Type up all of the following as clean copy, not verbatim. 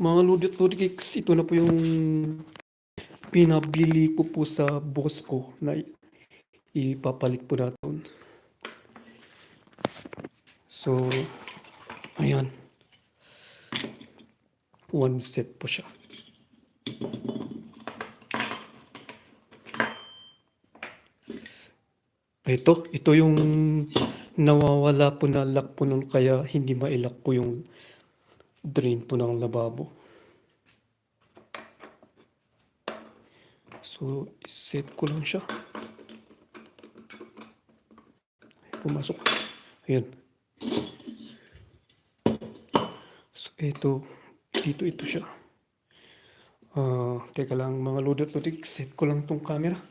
Mga Ludit-Luditics, ito na po yung pinabili ko po sa boss ko na ipapalit po natin. So, ayan. One set po siya. Ito yung nawawala po na lock po nun kaya hindi mailock po yung drain po ng lababo. So, set ko lang siya. Pumasok. Ayan. So, ito siya. Teka lang mga Ludit-Ludik, set ko lang tong camera.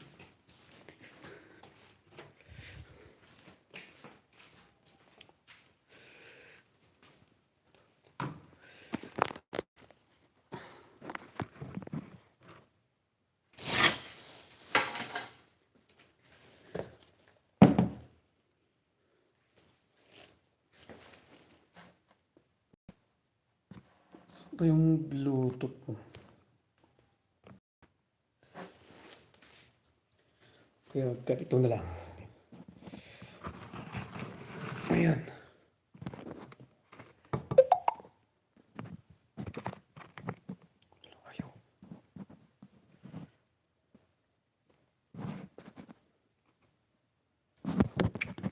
Saan ba yung Bluetooth mo? Kaya ganito na lang. Ayan. Ayaw.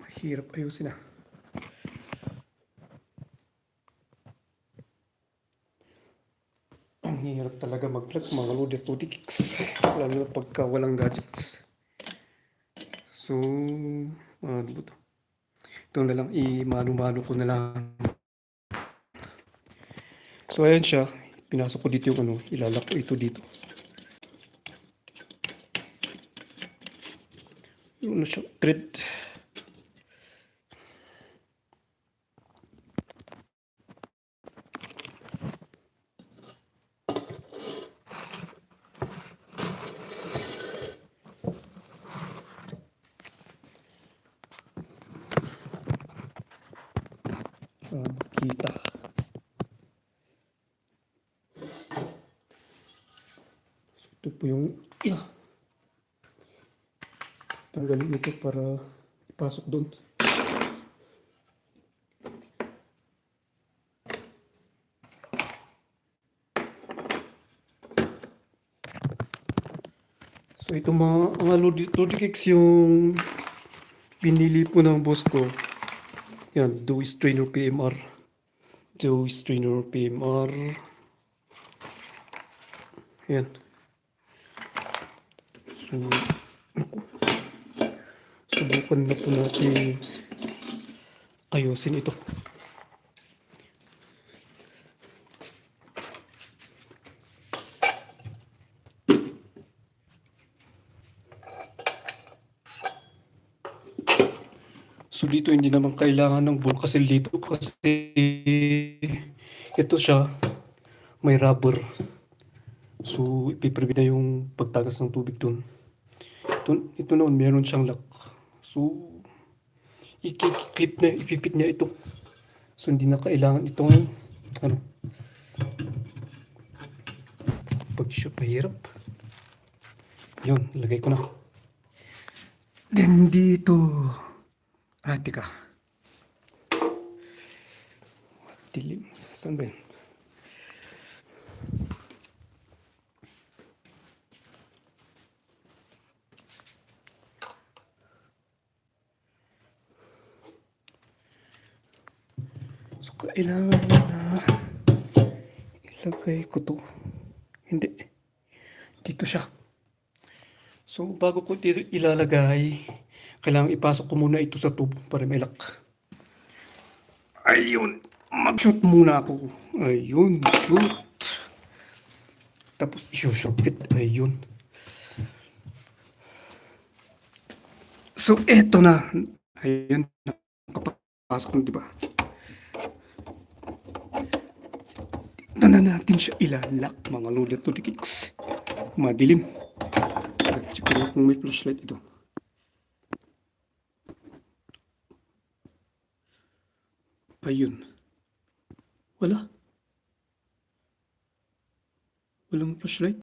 Mahirap ayusin ah. Ang hirap talaga mag-vlog mga Ludit-Luditics. Lalo na pagka walang gadgets. So, ano ba ito? Ito na lang, i-mano-mano ko na lang. So, ayan siya. Pinasok ko dito yung ano, ilalak ko ito dito. Yung ano siya, thread. Kita. Ito po yung tanggalin ito para ipasok doon. So ito mga Luditics yung pinili po ng boss ko. Yan, Dewey Strainer PMR. Dewey Strainer PMR. Yan. So, subukan na po natin ayusin ito. So dito hindi naman kailangan ng bulkasil dito kasi ito siya may rubber. So ipiprevent na yung pagtagas ng tubig dun. Ito noon meron siyang lock. So i-clip na, ipipit niya ito. So hindi na kailangan ito ngayon. Ano? Pag-shoot mahirap. Yun, lagay ko na. Then dito. Teka. Dilim. Saan ba yun? So, kailangan na ilagay ko to. Hindi. Dito siya. So, bago ko ito ilalagay, kailangan ipasok ko muna ito sa tubo para may lock. Ayun. Mag-shoot muna ako. Ayun. Shoot. Tapos i-shoot it. Ayun. So, eto na. Ayun. Nakapasok na, diba? Ito na natin siya ilalak, mga Ludit-Luditics. Madilim. Check ko na kung may flashlight ito. Ayun. Wala. Walang flashlight.